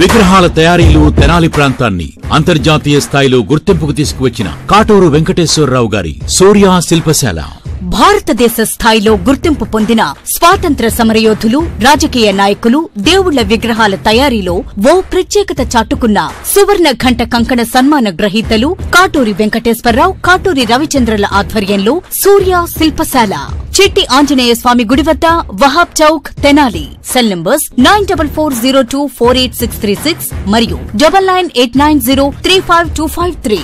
విగ్రహాల తయారీలు తెనాలి ప్రాంతాన్ని అంతర్జాతీయ స్థాయిలో గుర్తింపుకు తీసుకువచ్చిన కాటూరు వెంకటేశ్వరరావు గారి సూర్య శిల్పశాల. భారతదేశ స్థాయిలో గుర్తింపు పొందిన స్వాతంత్ర సమరయోధులు, రాజకీయ నాయకులు, దేవుళ్ల విగ్రహాల తయారీలో ఓ ప్రత్యేకత చాటుకున్న సువర్ణ ఘంట కంకణ సన్మాన గ్రహీతలు కాటూరి వెంకటేశ్వరరావు, కాటూరి రవిచంద్రల ఆధ్వర్యంలో సూర్య శిల్పశాల, చిట్టి ఆంజనేయ స్వామి గుడి వద్ద, వహాబ్ చౌక్, తెనాలి. సెల్ నంబర్స్ 9440248636 మరియు 9989035253.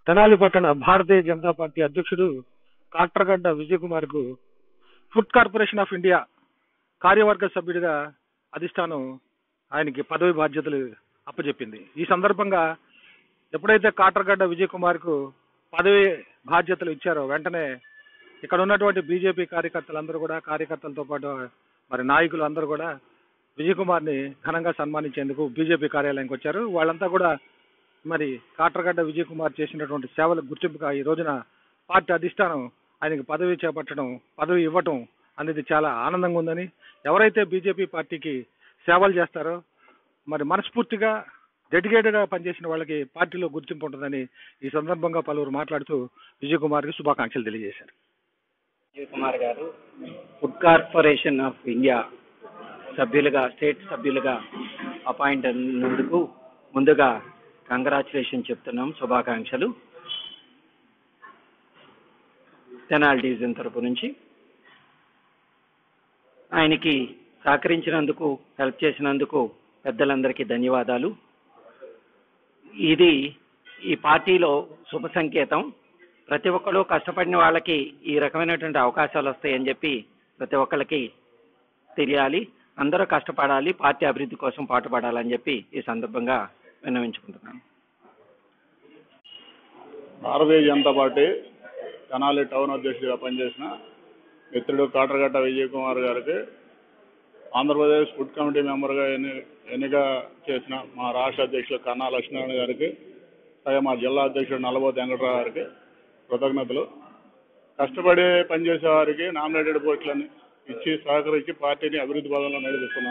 తెనాలి పట్టణ భారతీయ జనతా పార్టీ అధ్యక్షుడు కాట్రగడ్డ విజయ్ కుమార్ కు ఫుడ్ కార్పొరేషన్ ఆఫ్ ఇండియా కార్యవర్గ సభ్యుడిగా అధిష్టానం ఆయనకి పదవి బాధ్యతలు అప్పచెప్పింది. ఈ సందర్భంగా ఎప్పుడైతే కాట్రగడ్డ విజయ్ కుమార్ కు పదవి బాధ్యతలు ఇచ్చారో వెంటనే ఇక్కడ ఉన్నటువంటి బీజేపీ కార్యకర్తలతో పాటు మరి నాయకులు అందరూ కూడా విజయ్ కుమార్ ని ఘనంగా సన్మానించేందుకు బీజేపీ కార్యాలయానికి వచ్చారు. వాళ్ళంతా కూడా మరి కాట్రగడ్డ విజయ్ కుమార్ చేసినటువంటి సేవలకు గుర్తింపుగా ఈ రోజున పార్టీ అధిష్టానం ఆయనకి పదవి ఇవ్వటం అనేది చాలా ఆనందంగా ఉందని, ఎవరైతే బీజేపీ పార్టీకి సేవలు చేస్తారో మరి మనస్ఫూర్తిగా డెడికేటెడ్ గా పనిచేసిన వాళ్ళకి పార్టీలో గుర్తింపు ఉంటుందని ఈ సందర్భంగా పలువురు మాట్లాడుతూ విజయ్ కుమార్ కి శుభాకాంక్షలు తెలియజేశారు. విజయ్ కుమార్ గారు food corporation of India state సభ్యులుగా అపాయింట్ అయినందుకు ముందుగా కంగ్రాచులేషన్ చెప్తున్నాం, శుభాకాంక్షలు. తెనాలి డివిజన్ తరపు నుంచి ఆయనకి సహకరించినందుకు, హెల్ప్ చేసినందుకు పెద్దలందరికీ ధన్యవాదాలు. ఇది ఈ పార్టీలో శుభ సంకేతం. ప్రతి ఒక్కరు కష్టపడిన వాళ్ళకి ఈ రకమైనటువంటి అవకాశాలు వస్తాయని చెప్పి ప్రతి ఒక్కరికి తెలియాలి. అందరూ కష్టపడాలి, పార్టీ అభివృద్ధి కోసం పాటుపడాలని చెప్పి ఈ సందర్భంగా విన్నవించుకుంటున్నాను. భారతీయ జనతా పార్టీ తెనాలి టౌన్ అధ్యక్షుడిగా పనిచేసిన మిత్రుడు కాట్రగడ్డ విజయ్ కుమార్ గారికి ఆంధ్రప్రదేశ్ ఫుడ్ కమిటీ మెంబర్గా ఎన్నిక చేసిన మా రాష్ట్ర అధ్యక్షులు కన్నా లక్ష్మీనారాయణ గారికి, అలాగే మా జిల్లా అధ్యక్షుడు నల్లబోతు వెంకటరావు గారికి కృతజ్ఞతలు. కష్టపడి పనిచేసే వారికి నామినేటెడ్ పోస్టులని ఇచ్చి సహకరించి పార్టీని అభివృద్ధి పదంలో నడిపిస్తున్న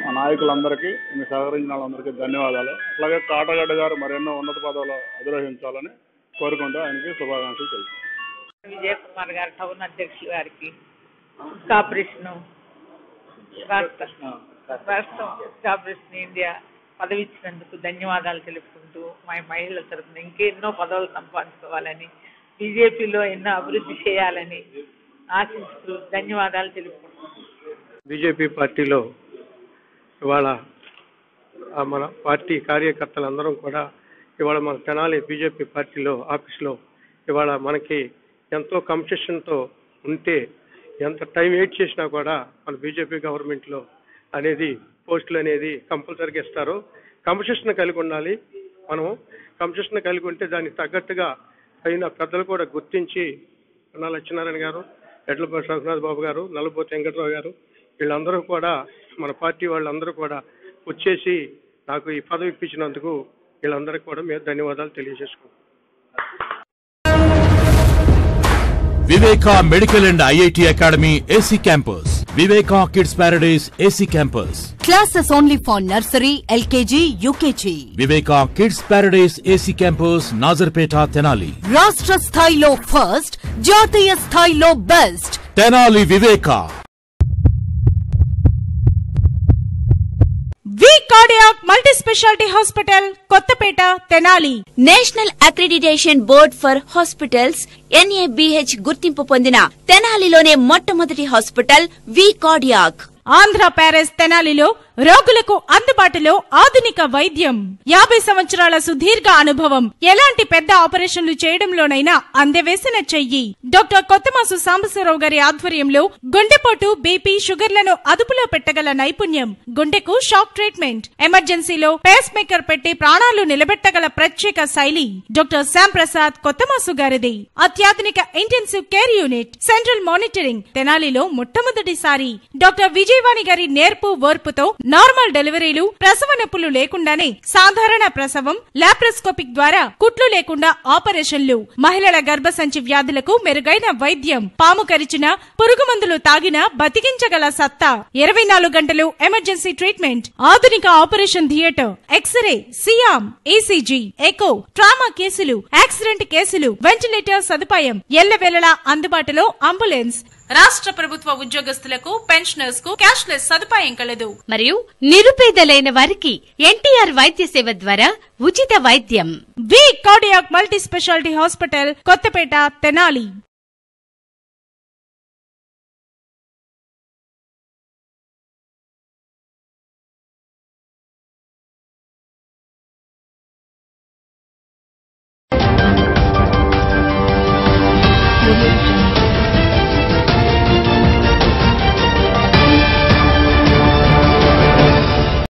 మా నాయకులందరికీ, మీకు సహకరించిన వాళ్ళందరికీ ధన్యవాదాలు. అలాగే కాట్రగడ్డ గారు మరెన్నో ఉన్నత పదవులు అధిరోహించాలని కోరుకుంటూ ఆయనకి శుభాకాంక్షలు తెలుసు. విజయ్ కుమార్ గారు టౌన్ అధ్యక్షులు గారికి కార్పొరేషన్ కార్పొరేషన్ ఇండియా పదవి ఇచ్చినందుకు ధన్యవాదాలు తెలుపుకుంటూ మా మహిళల తరఫున ఇంకెన్నో పదవులు సంపాదించుకోవాలని, బీజేపీలో ఎన్నో అభివృద్ధి చేయాలని ఆశిస్తూ ధన్యవాదాలు తెలుపుకుంటున్నాం. బీజేపీ పార్టీలో ఇవాళ మన పార్టీ కార్యకర్తలందరం కూడా ఇవాళ మన తెనాలి బీజేపీ పార్టీలో ఆఫీస్లో ఇవాళ మనకి ఎంతో కన్సెషన్తో ఉంటే ఎంత టైం వెయిట్ చేసినా కూడా మన బీజేపీ గవర్నమెంట్లో అనేది పోస్టులు అనేది కంపల్సరీగా ఇస్తారు. కన్సెషన్ కలిగి ఉండాలి. మనం కన్సెషన్ కలిగి ఉంటే దానికి తగ్గట్టుగా అయిన పెద్దలు కూడా గుర్తించి అన్నా లక్ష్మీనారాయణ గారు, ఎడ్లపాటి రఘునాథ్ బాబు గారు, నల్లబోతి వెంకటరావు గారు వీళ్ళందరూ కూడా మన పార్టీ వాళ్ళందరూ కూడా వచ్చేసి నాకు ఈ పదవి ఇప్పించినందుకు వీళ్ళందరికీ కూడా మేము ధన్యవాదాలు తెలియజేసుకుంటాం. Viveka medical and IIT academy AC campus, Viveka kids paradise AC campus. Classes only for nursery, LKG, UKG. Viveka kids paradise AC campus, Nazarpet, Tenali. రాష్ట్ర స్థాయిలో ఫస్ట్, జాతీయ స్థాయిలో best. Tenali Viveka. V cardiac multi speciality hospital, Kothapeta, Tenali. National accreditation board for hospitals NABH గుర్తింపు పొందిన తెనాలిలోనే మొట్టమొదటి hospital V cardiac. Andhra Paris తెనాలిలో రోగులకు అందుబాటులో ఆధునిక వైద్యం, 50 సంవత్సరాల సుదీర్ఘ అనుభవం, ఎలాంటి పెద్ద ఆపరేషన్లు చేయడంలోనైనా అందవేసిన చెయ్యి. డాక్టర్ కొత్తమాసు సాంబశివరావు గారి ఆధ్వర్యంలో గుండెపోటు, బీపీ, షుగర్లను అదుపులో పెట్టగల నైపుణ్యం, గుండెకు షాక్ ట్రీట్మెంట్, ఎమర్జెన్సీలో పేస్ మేకర్ పెట్టి ప్రాణాలు నిలబెట్టగల ప్రత్యేక శైలి డాక్టర్ శ్యామ్ ప్రసాద్ కొత్తమాసు గారిది. అత్యాధునిక intensive care unit, central monitoring. తెనాలిలో మొట్టమొదటిసారి డాక్టర్ విజయవాణి గారి నేర్పు ఓర్పుతో నార్మల్ డెలివరీలు, ప్రసవ నొప్పులు లేకుండానే సాధారణ ప్రసవం, లాప్రోస్కోపిక్ ద్వారా కుట్లు లేకుండా ఆపరేషన్లు, మహిళల గర్భసంచి వ్యాధులకు మెరుగైన వైద్యం, పాము కరిచిన, పురుగు మందులు తాగినా బతికించగల సత్తా, 24 గంటలు ఎమర్జెన్సీ ట్రీట్మెంట్, ఆధునిక operation theatre, X ray, C arm, ECG, echo, trauma కేసులు, యాక్సిడెంట్ కేసులు, వెంటిలేటర్ సదుపాయం, ఎల్లవేళలా అందుబాటులో అంబులెన్స్. రాష్ట్ర ప్రభుత్వ ఉద్యోగస్తులకు, పెన్షనర్స్ కు క్యాష్లెస్ సదుపాయం కలదు. మరియు నిరుపేదలైన వారికి NTR వైద్య సేవ ద్వారా ఉచిత వైద్యం. V cardiac multi speciality hospital, Kothapeta, Tenali.